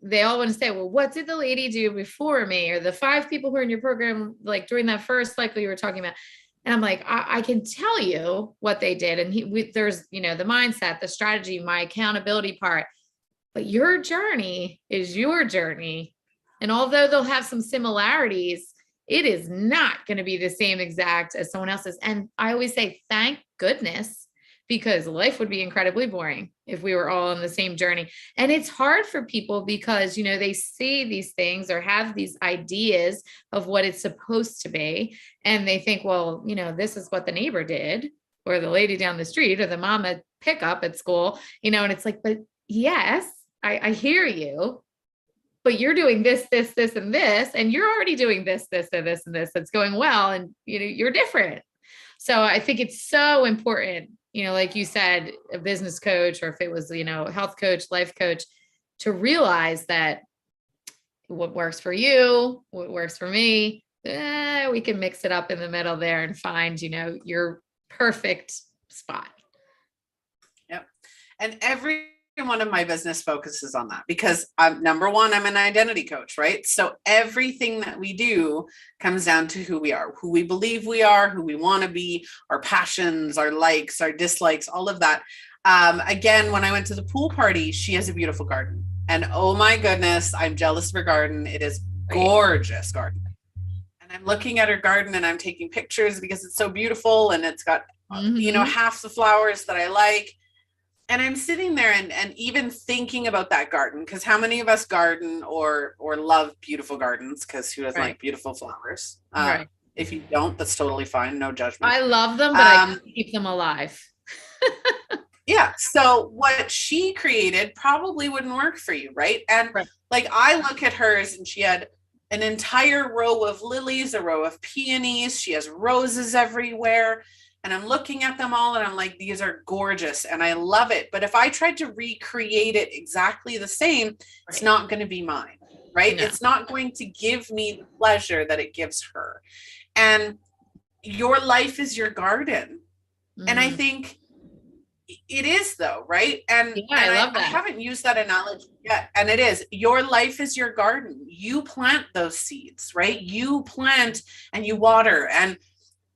they all want to say, well, what did the lady do before me? Or the 5 people who are in your program, like during that first cycle you were talking about. And I'm like, I can tell you what they did. And there's, the mindset, the strategy, my accountability part, but your journey is your journey. And although they'll have some similarities, it is not going to be the same exact as someone else's. And I always say, thank goodness, because life would be incredibly boring if we were all on the same journey. And it's hard for people because, they see these things or have these ideas of what it's supposed to be. And they think, well, this is what the neighbor did, or the lady down the street, or the mom at pickup at school, and it's like, but yes, I hear you. But you're doing this, this, this, and this, and you're already doing this, this, and this, and this. That's going well. And, you're different. So I think it's so important, like you said, a business coach, or if it was, health coach, life coach, to realize that what works for you, what works for me, we can mix it up in the middle there and find, your perfect spot. Yep. And every one of my business focuses on that, because number one, I'm an identity coach, right? So everything that we do comes down to who we are, who we believe we are, who we want to be, our passions, our likes, our dislikes, all of that. Again, when I went to the pool party, she has a beautiful garden, and oh my goodness, I'm jealous of her garden. It is gorgeous garden. And I'm looking at her garden and I'm taking pictures because it's so beautiful, and it's got, half the flowers that I like. And I'm sitting there and even thinking about that garden, because how many of us garden or love beautiful gardens? Because who doesn't like beautiful flowers? If you don't, that's totally fine. No judgment. I love them, but I can't keep them alive. Yeah. So what she created probably wouldn't work for you, right? And like I look at hers, and she had an entire row of lilies, a row of peonies. She has roses everywhere. And I'm looking at them all and I'm like, these are gorgeous and I love it. But if I tried to recreate it exactly the same, it's not going to be mine, right? No. It's not going to give me the pleasure that it gives her. And your life is your garden. And I think It is though, right? And, Yeah, I love I that. haven't used that analogy yet. And it is, your life is your garden. You plant those seeds, right? You plant and you water. And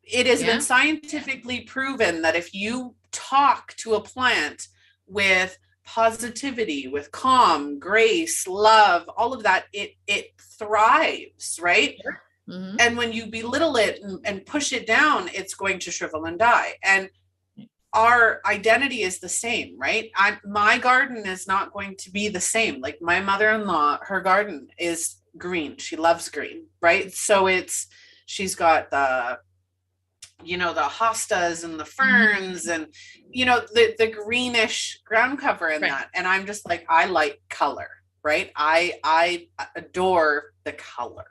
it has been Yeah, scientifically proven that if you talk to a plant with positivity, with calm, grace, love, all of that, it thrives, right? mm-hmm. And when you belittle it and push it down, it's going to shrivel and die. And our identity is the same, right? My garden is not going to be the same. Like my mother-in-law, her garden is green. She loves green, right? So she's got the, you know, the hostas and the ferns and, you know, the greenish ground cover in Right. that. And I'm just like, I like color, right? I adore the color.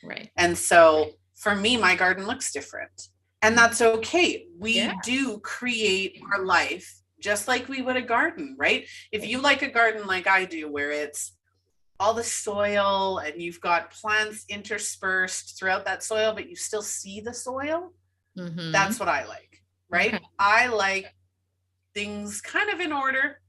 Right. And so for me, my garden looks different. And that's okay. We do create our life just like we would a garden, right? If you like a garden like I do, where it's all the soil and you've got plants interspersed throughout that soil, but you still see the soil, that's what I like, right? Okay. I like things kind of in order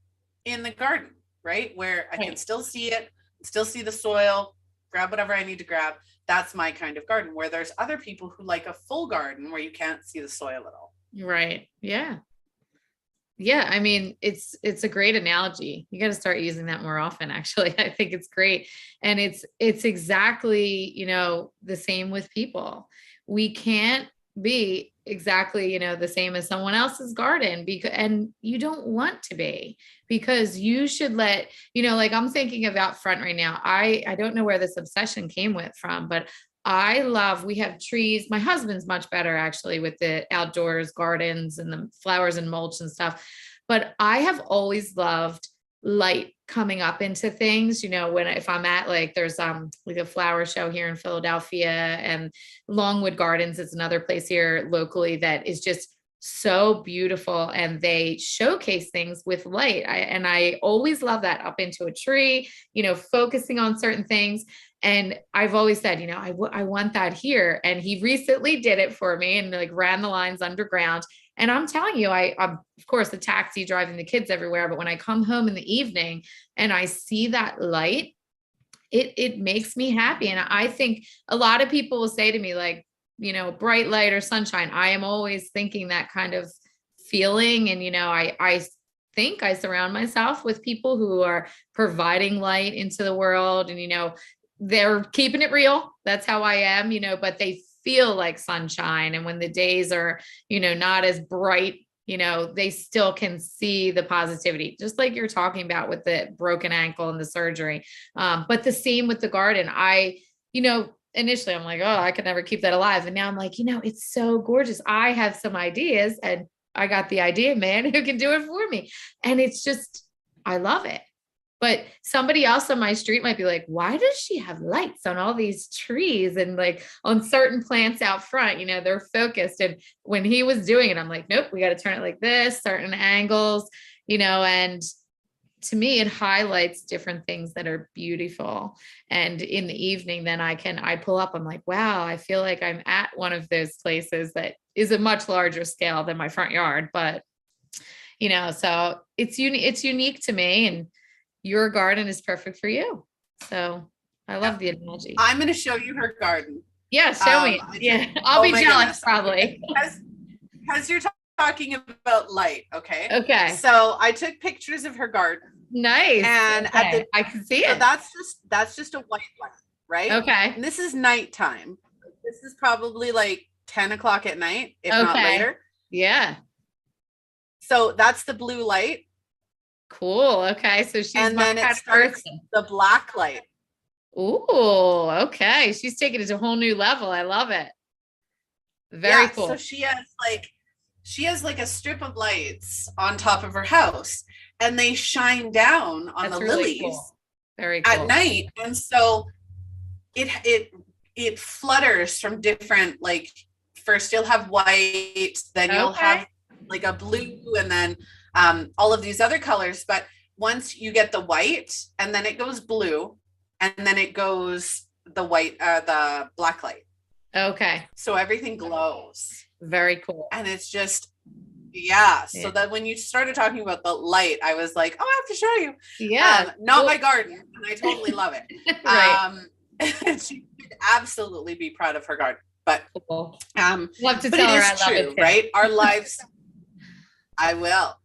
in the garden, right? Where I can still see it, still see the soil, grab whatever I need to grab. That's my kind of garden, where there's other people who like a full garden where you can't see the soil at all. Right. Yeah. Yeah. I mean, it's a great analogy. You got to start using that more often. Actually, I think it's great. And it's exactly, you know, the same with people. We can't be exactly, you know, the same as someone else's garden and you don't want to be, because you should let, you know, like I'm thinking of out front right now. I don't know where this obsession came from, but we have trees. My husband's much better actually with the outdoors gardens and the flowers and mulch and stuff. But I have always loved light coming up into things, you know, if I'm at like, there's like a flower show here in Philadelphia, and Longwood Gardens is another place here locally that is just so beautiful, and they showcase things with light. I always love that, up into a tree, you know, focusing on certain things. And I've always said, you know, I want that here. And he recently did it for me and like ran the lines underground. And I'm telling you, I'm of course the taxi driving the kids everywhere, but when I come home in the evening and I see that light, it makes me happy. And I think a lot of people will say to me like, you know, bright light or sunshine. I am always thinking that kind of feeling. And, you know, I think I surround myself with people who are providing light into the world, and, you know, they're keeping it real. That's how I am, you know, but they feel like sunshine. And when the days are, you know, not as bright, you know, they still can see the positivity, just like you're talking about with the broken ankle and the surgery. But the same with the garden. You know, initially I'm like, oh, I could never keep that alive. And now I'm like, you know, it's so gorgeous. I have some ideas and I got the idea man who can do it for me. And it's just, I love it. But somebody else on my street might be like, why does she have lights on all these trees and like on certain plants out front? You know, they're focused. And when he was doing it, I'm like, nope, we got to turn it like this, certain angles, you know, and to me, it highlights different things that are beautiful. And in the evening, then I pull up, I'm like, wow, I feel like I'm at one of those places that is a much larger scale than my front yard. But, you know, so it's unique to me, and your garden is perfect for you. So I love the analogy. I'm going to show you her garden. Yeah, show me. Yeah, I'll be jealous probably. Because you're talking about light. Okay. Okay. So I took pictures of her garden. Nice. And I can see it. So that's just a white light, right? Okay. And this is nighttime. This is probably like 10 o'clock at night, if not later. Yeah. So that's the blue light. Cool. Okay. So she's and then it starts the black light. Ooh, okay. She's taking it to a whole new level. I love it. Very cool. So she has like a strip of lights on top of her house, and they shine down on the lilies. Cool. Very cool. At night. And so it flutters from different, like first you'll have white, then you'll have like a blue, and then all of these other colors. But once you get the white, and then it goes blue, and then it goes the white, the black light. Okay. So everything glows. Very cool. And it's just Yeah. So Yeah. that when you started talking about the light, I was like, oh, I have to show you. Yeah. Not my garden. And I totally love it. Right. She could absolutely be proud of her garden. But Cool. um, Love to but tell it her is I love it true, too. right? Our lives, I will.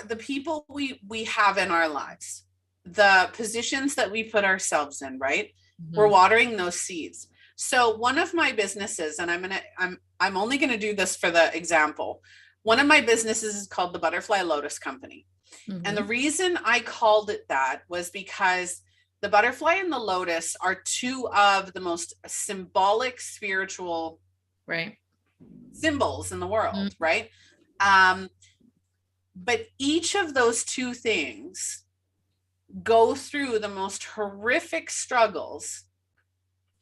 The people we have in our lives, the positions that we put ourselves in, right? We're watering those seeds. So one of my businesses, and I'm only gonna do this for the example. One of my businesses is called the Butterfly Lotus Company. And the reason I called it that was because the butterfly and the lotus are two of the most symbolic spiritual Right. symbols in the world, right? But each of those two things go through the most horrific struggles,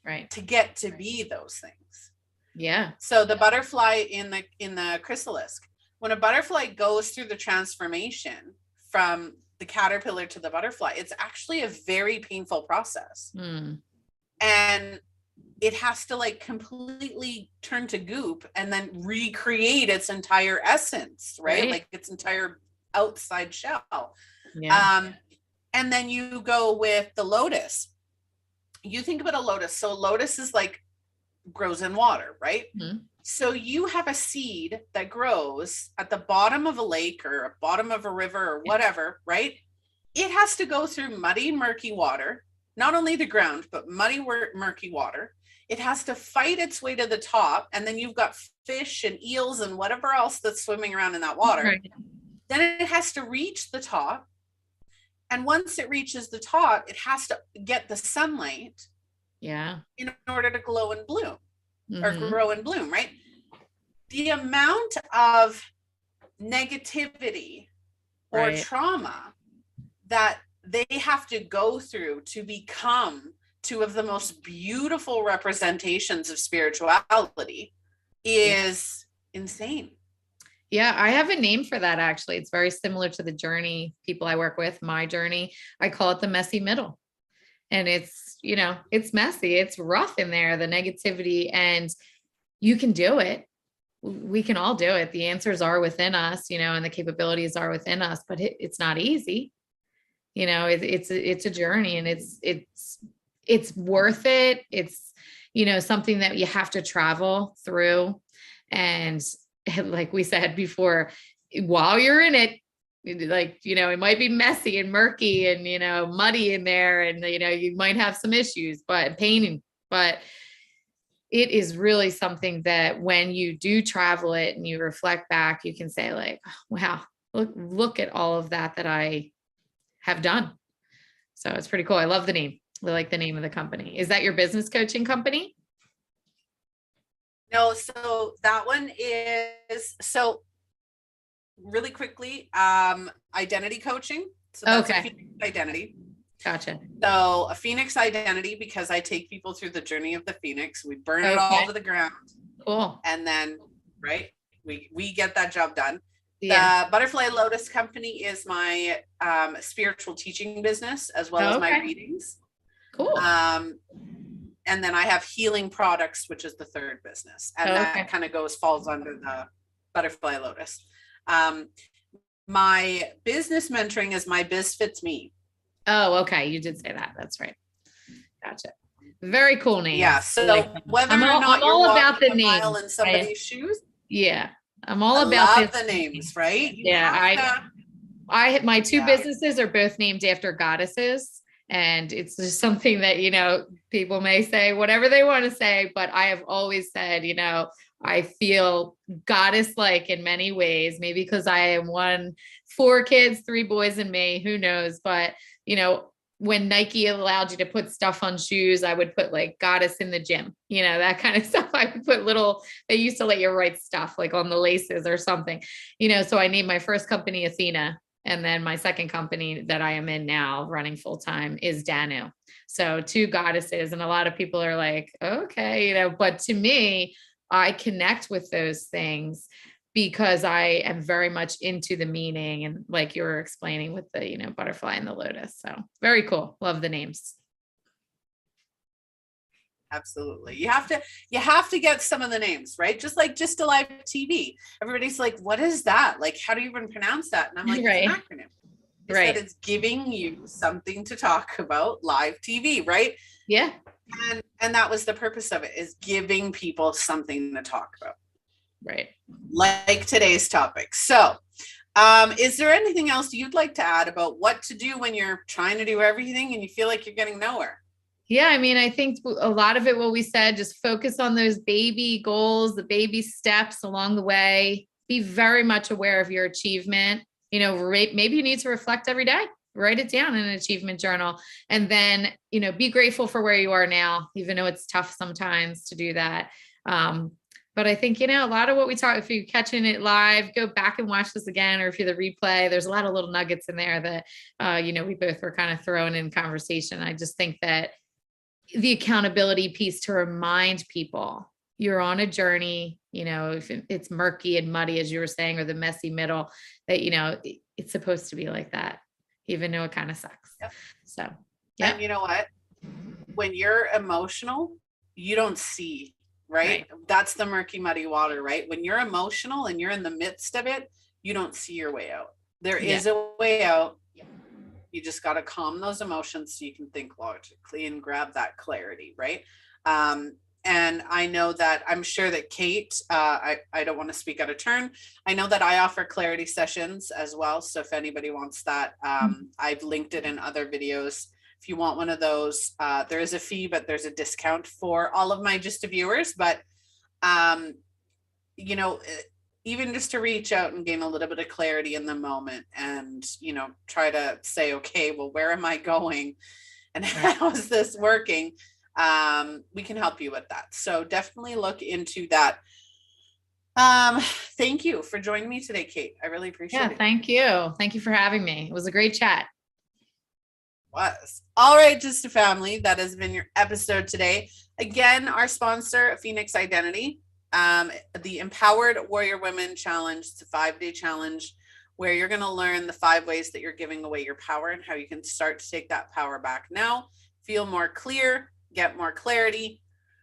right, to get to be those things. Yeah. So the butterfly in the chrysalis, when a butterfly goes through the transformation from the caterpillar to the butterfly, it's actually a very painful process. And it has to like completely turn to goop and then recreate its entire essence, right? Like its entire outside shell. Yeah. And then you go with the lotus. You think about a lotus. So lotus is like grows in water, right? So you have a seed that grows at the bottom of a lake or a bottom of a river or whatever, right? It has to go through muddy, murky water, not only the ground, but muddy, murky water. It has to fight its way to the top. And then you've got fish and eels and whatever else that's swimming around in that water. Right. Then it has to reach the top. And once it reaches the top, it has to get the sunlight. Yeah. In order to glow and bloom or grow and bloom, right? The amount of negativity or trauma that they have to go through to become two of the most beautiful representations of spirituality is insane. Yeah, I have a name for that actually. It's very similar to the journey people I work with, my journey. I call it the messy middle. And it's, it's messy. It's rough in there, the negativity, and you can do it. We can all do it. The answers are within us, and the capabilities are within us, but it's not easy. It's a journey, and it's worth it. It's, something that you have to travel through. And like we said before, while you're in it, like, it might be messy and murky and, muddy in there, and, you might have some issues, but it is really something that when you do travel it and you reflect back, you can say like, wow, look at all of that I have done. So it's pretty cool. I love the name. I like the name of the company. Is that your business coaching company? No. So that one is, really quickly, identity coaching. So that's a Phoenix identity. Gotcha. So a Phoenix identity, because I take people through the journey of the Phoenix. We burn it all to the ground. Cool. And then, we get that job done. Yeah. The Butterfly Lotus Company is my spiritual teaching business, as well as my readings. Cool. And then I have healing products, which is the third business. And that kind of falls under the Butterfly Lotus. My business mentoring is my Biz Fits Me. Oh, okay. You did say that. That's right. Gotcha. Very cool name. Yeah. So whether or not you're all about the name in somebody's shoes. Yeah. I'm all about the names, right? My two businesses are both named after goddesses. And it's just something that, people may say whatever they want to say, but I have always said, I feel goddess-like in many ways, maybe because I am 4 kids, 3 boys and me, who knows? But, when Nike allowed you to put stuff on shoes, I would put like goddess in the gym, that kind of stuff. I would put they used to let you write stuff like on the laces or something, so I named my first company Athena. And then my second company that I am in now running full time is Danu. So 2 goddesses. And a lot of people are like, okay, but to me, I connect with those things because I am very much into the meaning, and like you were explaining with the, butterfly and the lotus. So very cool. Love the names. Absolutely. You have to get some of the names, right? Just like Just Alive TV. Everybody's like, what is that? Like, how do you even pronounce that? And I'm like, Right. it's an acronym. It's Right. that it's giving you something to talk about live TV, right? Yeah. And that was the purpose of it, is giving people something to talk about. Right. Like today's topic. So is there anything else you'd like to add about what to do when you're trying to do everything and you feel like you're getting nowhere? Yeah, I mean, I think a lot of it, what we said, just focus on those baby goals, the baby steps along the way. Be very much aware of your achievement. You know, maybe you need to reflect every day, write it down in an achievement journal, and then, you know, be grateful for where you are now, even though it's tough sometimes to do that. But I think, you know, a lot of what we talk, if you're catching it live, go back and watch this again, or if you're the replay, there's a lot of little nuggets in there that, you know, we both were kind of throwing in conversation. I just think that the accountability piece, to remind people you're on a journey, you know, if it's murky and muddy, as you were saying, or the messy middle, that, you know, it's supposed to be like that, even though it kind of sucks. Yep. So, yeah. And you know what? When you're emotional, you don't see, right? That's the murky, muddy water, right? When you're emotional and you're in the midst of it, you don't see your way out. There is a way out. You just got to calm those emotions so you can think logically and grab that clarity, right? And I know that, I'm sure that Kate, I don't want to speak out of turn. I know that I offer clarity sessions as well. So if anybody wants that, I've linked it in other videos. If you want one of those, there is a fee, but there's a discount for all of my Just a viewers. But, you know, even just to reach out and gain a little bit of clarity in the moment, and, you know, try to say, okay, well, where am I going? And how is this working? We can help you with that. So definitely look into that. Thank you for joining me today, Kate. I really appreciate it. Thank you. Thank you for having me. It was a great chat. All right, Just a Family, that has been your episode today. Again, our sponsor, Phoenix Identity. The Empowered Warrior Women Challenge. It's a 5-day challenge where you're going to learn the 5 ways that you're giving away your power and how you can start to take that power back now, feel more clear, get more clarity,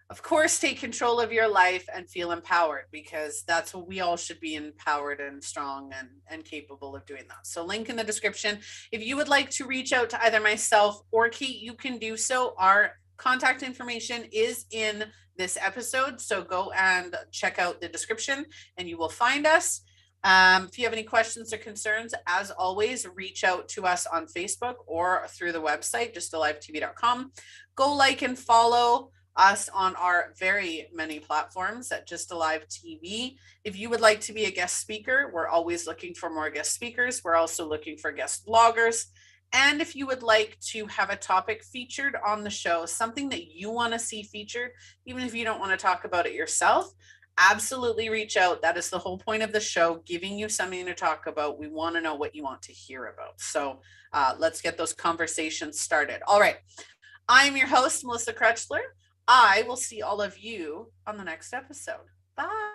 of course, take control of your life and feel empowered, because that's what we all should be, empowered and strong and capable of doing that. So link in the description. If you would like to reach out to either myself or Kate, you can do so. Our contact information is in this episode. So go and check out the description and you will find us. If you have any questions or concerns, as always, reach out to us on Facebook or through the website, justalivetv.com. Go like and follow us on our very many platforms at Just Alive TV. If you would like to be a guest speaker, we're always looking for more guest speakers. We're also looking for guest bloggers. And if you would like to have a topic featured on the show, something that you want to see featured, even if you don't want to talk about it yourself, absolutely reach out. That is the whole point of the show, giving you something to talk about. We want to know what you want to hear about. So let's get those conversations started. All right. I'm your host, Melissa Krechler. I will see all of you on the next episode. Bye.